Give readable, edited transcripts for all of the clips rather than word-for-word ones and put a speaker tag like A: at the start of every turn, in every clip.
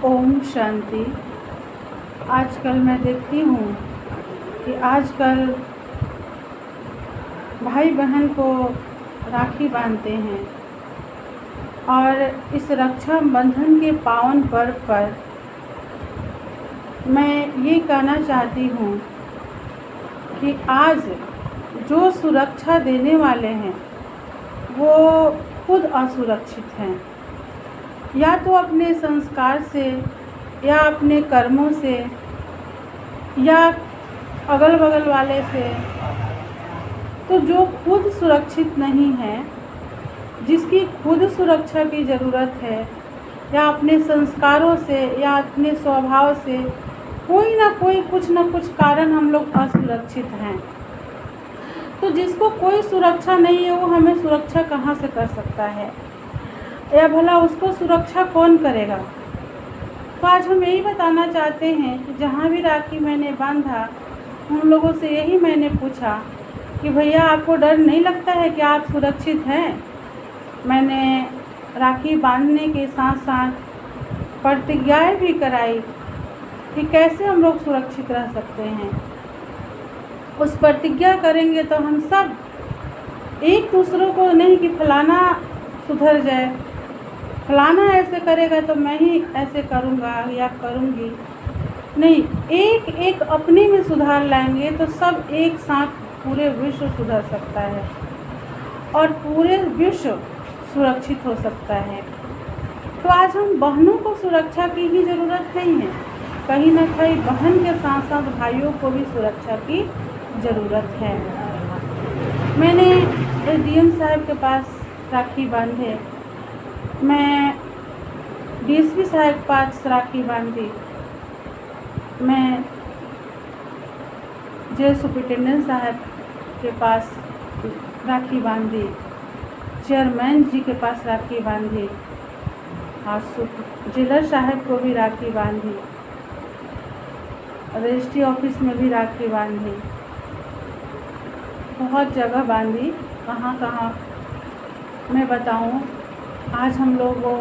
A: ओम शांति। आजकल मैं देखती हूँ कि आजकल भाई बहन को राखी बांधते हैं और इस रक्षा बंधन के पावन पर्व पर मैं ये कहना चाहती हूँ कि आज जो सुरक्षा देने वाले हैं वो खुद असुरक्षित हैं, या तो अपने संस्कार से या अपने कर्मों से या अगल बगल वाले से। तो जो खुद सुरक्षित नहीं है, जिसकी खुद सुरक्षा की ज़रूरत है, या अपने संस्कारों से या अपने स्वभाव से कोई ना कोई कुछ ना कुछ कारण हम लोग असुरक्षित हैं, तो जिसको कोई सुरक्षा नहीं है वो हमें सुरक्षा कहाँ से कर सकता है, या भला उसको सुरक्षा कौन करेगा। तो आज हम यही बताना चाहते हैं कि जहाँ भी राखी मैंने बांधा उन लोगों से यही मैंने पूछा कि भैया आपको डर नहीं लगता है कि आप सुरक्षित हैं। मैंने राखी बांधने के साथ साथ प्रतिज्ञाएं भी कराई कि कैसे हम लोग सुरक्षित रह सकते हैं। उस प्रतिज्ञा करेंगे तो हम सब एक दूसरों को नहीं कि फलाना सुधर जाए, फलाना ऐसे करेगा तो मैं ही ऐसे करूँगा या करूँगी, नहीं, एक एक अपने में सुधार लाएंगे तो सब एक साथ पूरे विश्व सुधर सकता है और पूरे विश्व सुरक्षित हो सकता है। तो आज हम बहनों को सुरक्षा की ही ज़रूरत नहीं है, कहीं ना कहीं बहन के साथ साथ भाइयों को भी सुरक्षा की ज़रूरत है। मैंने डीएम साहब के पास राखी बांधे, मैं डीएसपी साहब के पास राखी बांधी, मैं जेल सुपरिटेंडेंट साहब के पास राखी बांधी, चेयरमैन जी के पास राखी बांधी, और जेलर साहब को भी राखी बांधी, रजिस्ट्री ऑफिस में भी राखी बांधी, बहुत जगह बांधी, कहाँ कहाँ मैं बताऊँ। आज हम लोग वो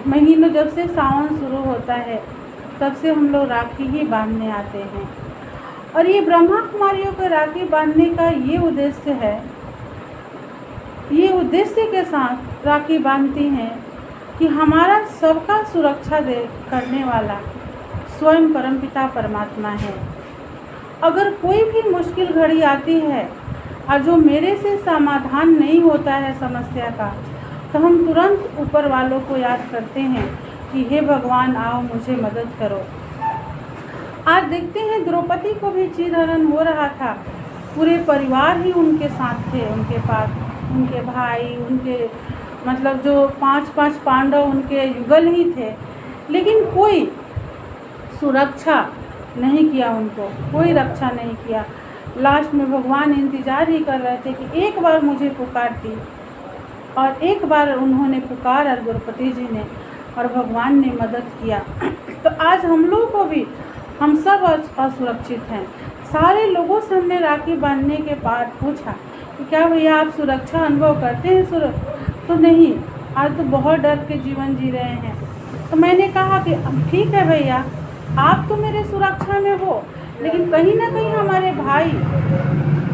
A: महीनों जब से सावन शुरू होता है तब से हम लोग राखी ही बांधने आते हैं, और ये ब्रह्मा कुमारियों को राखी बांधने का ये उद्देश्य है, ये उद्देश्य के साथ राखी बांधती हैं कि हमारा सबका सुरक्षा दे करने वाला स्वयं परमपिता परमात्मा है। अगर कोई भी मुश्किल घड़ी आती है और जो मेरे से समाधान नहीं होता है समस्या का, तो हम तुरंत ऊपर वालों को याद करते हैं कि हे भगवान आओ मुझे मदद करो। आज देखते हैं द्रौपदी को भी चीरहरण हो रहा था, पूरे परिवार ही उनके साथ थे, उनके पास उनके भाई, उनके मतलब जो 5 पांडव उनके युगल ही थे, लेकिन कोई सुरक्षा नहीं किया, उनको कोई रक्षा नहीं किया। लास्ट में भगवान इंतज़ार ही कर रहे थे कि एक बार मुझे पुकारती, और एक बार उन्होंने पुकारा द्रौपदी जी ने, और भगवान ने मदद किया। तो आज हम लोग को भी, हम सब असुरक्षित हैं। सारे लोगों से हमने राखी बांधने के बाद पूछा कि क्या भैया आप सुरक्षा अनुभव करते हैं? तो नहीं, आज तो बहुत डर के जीवन जी रहे हैं। तो मैंने कहा कि ठीक है भैया, आप तो मेरे सुरक्षा में हो, लेकिन कहीं ना कहीं हमारे भाई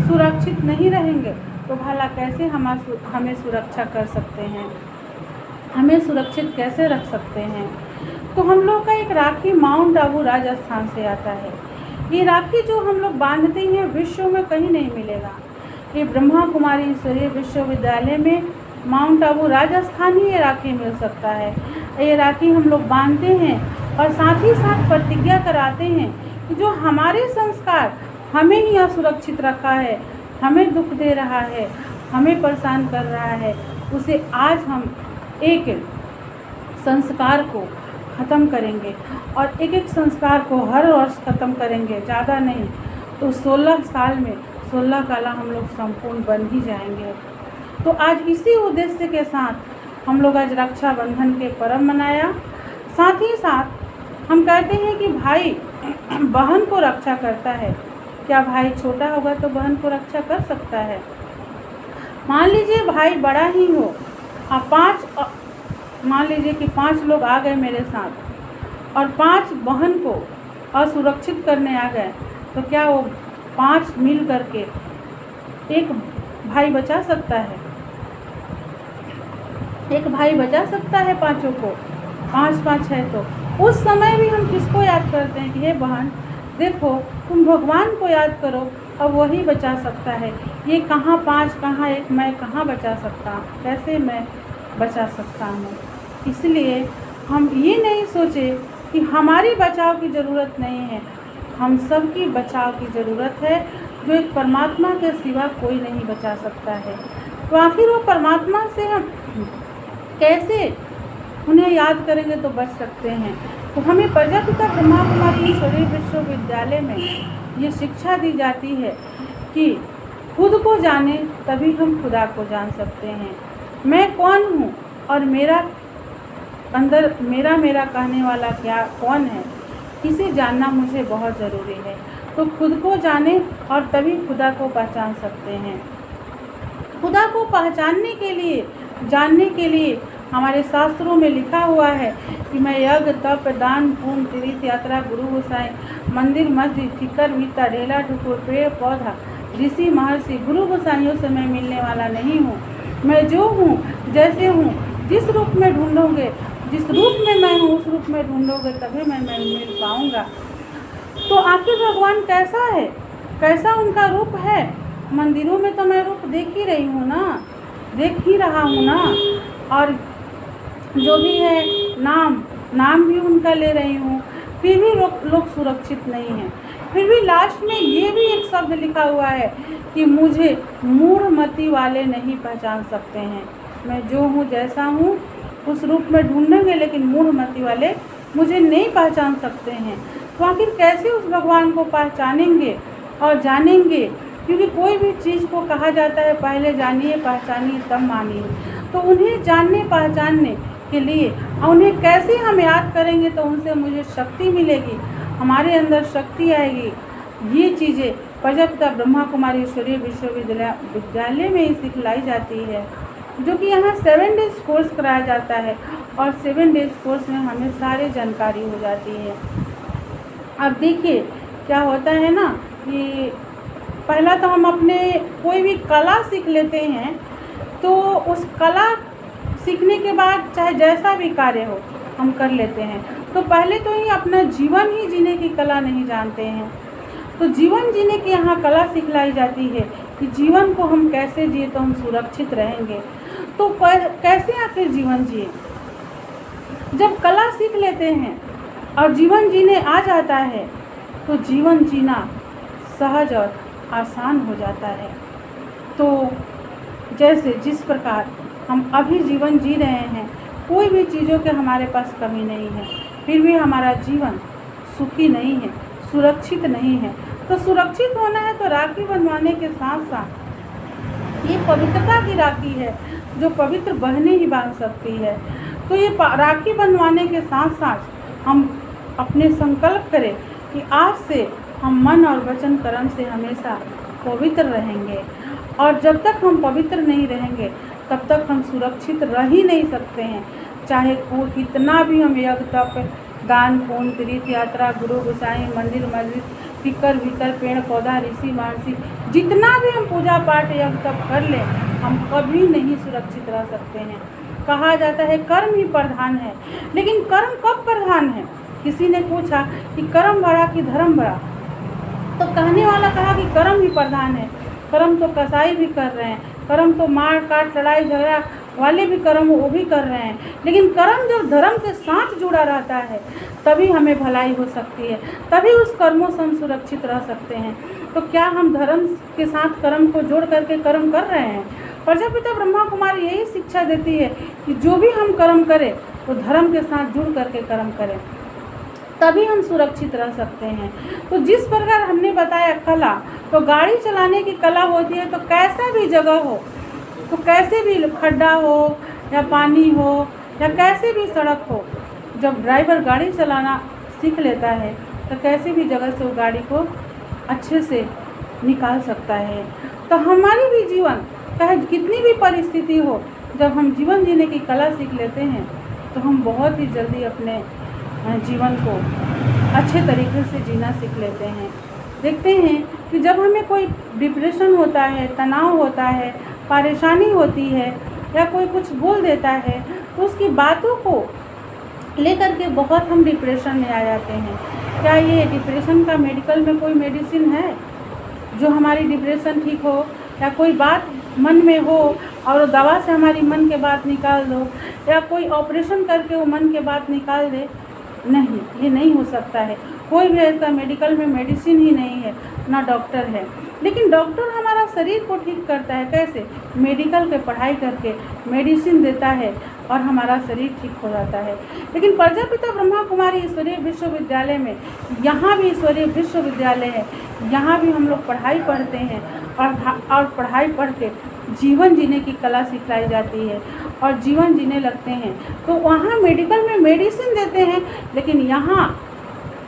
A: सुरक्षित नहीं रहेंगे तो भला कैसे हमें सुरक्षा कर सकते हैं, हमें सुरक्षित कैसे रख सकते हैं। तो हम लोग का एक राखी माउंट आबू राजस्थान से आता है। ये राखी जो हम लोग बांधते हैं विश्व में कहीं नहीं मिलेगा, ये ब्रह्मा कुमारी ईश्वरीय विश्वविद्यालय में माउंट आबू राजस्थान ही ये राखी मिल सकता है। ये राखी हम लोग बांधते हैं और साथ ही साथ प्रतिज्ञा कराते हैं कि जो हमारे संस्कार हमें ही असुरक्षित रखा है, हमें दुख दे रहा है, हमें परेशान कर रहा है, उसे आज हम एक संस्कार को ख़त्म करेंगे, और एक एक संस्कार को हर वर्ष ख़त्म करेंगे, ज़्यादा नहीं तो 16 साल में 16 कला हम लोग संपूर्ण बन ही जाएंगे। तो आज इसी उद्देश्य के साथ हम लोग आज रक्षाबंधन के पर्व मनाया। साथ ही साथ हम कहते हैं कि भाई बहन को रक्षा करता है, क्या भाई छोटा होगा तो बहन को रक्षा कर सकता है? मान लीजिए भाई बड़ा ही हो, मान लीजिए कि 5 लोग आ गए मेरे साथ, और 5 बहन को असुरक्षित करने आ गए, तो क्या वो 5 मिल करके एक भाई बचा सकता है? एक भाई बचा सकता है 5 को? 5 है तो उस समय भी हम किसको याद करते हैं कि हे बहन देखो तुम भगवान को याद करो, अब वही बचा सकता है। ये कहाँ 5 कहाँ 1, मैं कहाँ बचा सकता हूँ, कैसे मैं बचा सकता हूँ? इसलिए हम ये नहीं सोचे कि हमारी बचाव की ज़रूरत नहीं है, हम सब की बचाव की ज़रूरत है, जो एक परमात्मा के सिवा कोई नहीं बचा सकता है। तो आखिर वो परमात्मा से हम कैसे उन्हें याद करेंगे तो बच सकते हैं? तो हमें प्रजापिता ब्रह्मा कुमारी ईश्वरीय विश्वविद्यालय में ये शिक्षा दी जाती है कि खुद को जाने तभी हम खुदा को जान सकते हैं। मैं कौन हूँ और मेरा अंदर मेरा कहने वाला क्या कौन है, इसे जानना मुझे बहुत ज़रूरी है। तो खुद को जाने और तभी खुदा को पहचान सकते हैं। खुदा को पहचानने के लिए, जानने के लिए हमारे शास्त्रों में लिखा हुआ है कि मैं यज्ञ तप दान पुण्य तीर्थ यात्रा गुरु गोसाई मंदिर मस्जिद ठिकर भीतर ढेला ठुकुर पेड़ पौधा ऋषि महर्षि गुरु गोसाइयों से मैं मिलने वाला नहीं हूँ। मैं जो हूँ जैसे हूँ, जिस रूप में ढूंढोगे, जिस रूप में मैं हूँ उस रूप में ढूंढोगे तभी मैं मिल पाऊँगा। तो आखिर भगवान कैसा है, कैसा उनका रूप है? मंदिरों में तो मैं रूप देख ही रही हूँ ना, देख ही रहा हूँ ना, और जो भी है नाम भी उनका ले रही हूँ, फिर भी लोग सुरक्षित नहीं हैं। फिर भी लास्ट में ये भी एक शब्द लिखा हुआ है कि मुझे मूढ़मति वाले नहीं पहचान सकते हैं। मैं जो हूँ जैसा हूँ उस रूप में ढूंढेंगे, लेकिन मूढ़मति वाले मुझे नहीं पहचान सकते हैं। तो आखिर कैसे उस भगवान को पहचानेंगे और जानेंगे? क्योंकि कोई भी चीज़ को कहा जाता है पहले जानिए पहचानिए तब मानिए। तो उन्हें जानने पहचानने के लिए उन्हें कैसे हम याद करेंगे तो उनसे मुझे शक्ति मिलेगी, हमारे अंदर शक्ति आएगी। ये चीज़ें प्रजापिता ब्रह्मा कुमारी ईश्वरीय विश्वविद्यालय में ही सिखलाई जाती है, जो कि यहाँ 7 डेज़ कोर्स कराया जाता है और 7 डेज़ कोर्स में हमें सारी जानकारी हो जाती है। अब देखिए क्या होता है ना कि पहला तो हम अपने कोई भी कला सीख लेते हैं, तो उस कला सीखने के बाद चाहे जैसा भी कार्य हो हम कर लेते हैं, तो पहले तो ही अपना जीवन ही जीने की कला नहीं जानते हैं। तो जीवन जीने की यहाँ कला सिखलाई जाती है कि जीवन को हम कैसे जिए तो हम सुरक्षित रहेंगे। तो कैसे आखिर जीवन जिए? जब कला सीख लेते हैं और जीवन जीने आ जाता है तो जीवन जीना सहज और आसान हो जाता है। तो जैसे जिस प्रकार हम अभी जीवन जी रहे हैं, कोई भी चीज़ों के हमारे पास कमी नहीं है, फिर भी हमारा जीवन सुखी नहीं है, सुरक्षित नहीं है। तो सुरक्षित होना है तो राखी बंधवाने के साथ साथ ये पवित्रता की राखी है जो पवित्र बहनें ही बांध सकती है। तो ये राखी बंधवाने के साथ साथ हम अपने संकल्प करें कि आज से हम मन और वचन कर्म से हमेशा पवित्र रहेंगे, और जब तक हम पवित्र नहीं रहेंगे तब तक हम सुरक्षित रह ही नहीं सकते हैं। चाहे कितना भी हम यज्ञ तप दान पुण्य तीर्थ यात्रा गुरु गोसाई मंदिर मस्जिद टिकर भीतर पेड़ पौधा ऋषि महर्षि जितना भी हम पूजा पाठ यज्ञ तप कर लें, हम कभी नहीं सुरक्षित रह सकते हैं। कहा जाता है कर्म ही प्रधान है, लेकिन कर्म कब प्रधान है? किसी ने पूछा कि कर्म बड़ा कि धर्म बड़ा, तो कहने वाला कहा कि कर्म ही प्रधान है। कर्म तो कसाई भी कर रहे हैं, कर्म तो मार काट लड़ाई झगड़ा वाले भी कर्म वो भी कर रहे हैं, लेकिन कर्म जब धर्म के साथ जुड़ा रहता है तभी हमें भलाई हो सकती है, तभी उस कर्मों से हम सुरक्षित रह सकते हैं। तो क्या हम धर्म के साथ कर्म को जोड़ करके कर्म कर रहे हैं? प्रजापिता ब्रह्मा कुमारी यही शिक्षा देती है कि जो भी हम कर्म करें तो धर्म के साथ जुड़ करके कर्म करें, तभी हम सुरक्षित रह सकते हैं। तो जिस प्रकार हमने बताया कला, तो गाड़ी चलाने की कला होती है, तो कैसा भी जगह हो, तो कैसे भी खड्डा हो या पानी हो या कैसे भी सड़क हो, जब ड्राइवर गाड़ी चलाना सीख लेता है तो कैसे भी जगह से वो गाड़ी को अच्छे से निकाल सकता है। तो हमारी भी जीवन चाहे कितनी भी परिस्थिति हो, जब हम जीवन जीने की कला सीख लेते हैं तो हम बहुत ही जल्दी अपने जीवन को अच्छे तरीके से जीना सीख लेते हैं। देखते हैं कि जब हमें कोई डिप्रेशन होता है, तनाव होता है, परेशानी होती है या कोई कुछ बोल देता है तो उसकी बातों को लेकर के बहुत हम डिप्रेशन में आ जाते हैं। क्या ये डिप्रेशन का मेडिकल में कोई मेडिसिन है जो हमारी डिप्रेशन ठीक हो, या कोई बात मन में हो और दवा से हमारी मन के बात निकाल दो, या कोई ऑपरेशन करके वो मन के बात निकाल दे? नहीं, ये नहीं हो सकता है। कोई भी ऐसा मेडिकल में मेडिसिन ही नहीं है, ना डॉक्टर है। लेकिन डॉक्टर हमारा शरीर को ठीक करता है। कैसे? मेडिकल के पढ़ाई करके मेडिसिन देता है और हमारा शरीर ठीक हो जाता है। लेकिन प्रजापिता ब्रह्मा कुमारी ईश्वरीय विश्वविद्यालय में, यहाँ भी ईश्वरीय विश्वविद्यालय है, यहाँ भी हम लोग पढ़ाई पढ़ते हैं और पढ़ाई पढ़ के जीवन जीने की कला सिखाई जाती है और जीवन जीने लगते हैं। तो वहाँ मेडिकल में मेडिसिन देते हैं, लेकिन यहाँ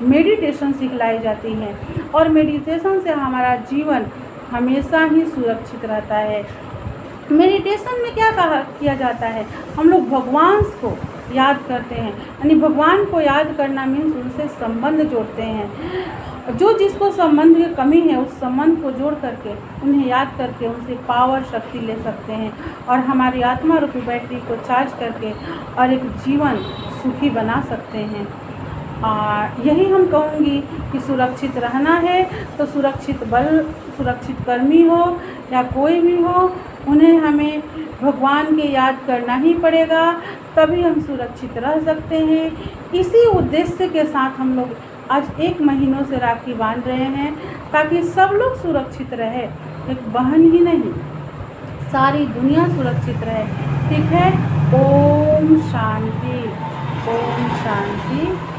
A: मेडिटेशन सिखलाई जाती है और मेडिटेशन से हमारा जीवन हमेशा ही सुरक्षित रहता है। मेडिटेशन में क्या किया जाता है? हम लोग भगवान को याद करते हैं, यानी भगवान को याद करना मीन्स उनसे संबंध जोड़ते हैं। जो जिसको संबंध की कमी है उस संबंध को जोड़ करके उन्हें याद करके उनसे पावर शक्ति ले सकते हैं और हमारी आत्मा रूपी बैटरी को चार्ज करके और एक जीवन सुखी बना सकते हैं। यही हम कहूँगी कि सुरक्षित रहना है तो सुरक्षित बल, सुरक्षित कर्मी हो या कोई भी हो, उन्हें हमें भगवान के याद करना ही पड़ेगा, तभी हम सुरक्षित रह सकते हैं। इसी उद्देश्य के साथ हम लोग आज 1 महीनों से राखी बांध रहे हैं ताकि सब लोग सुरक्षित रहे, एक बहन ही नहीं सारी दुनिया सुरक्षित रहे। ठीक है। ओम शांति, ओम शांति।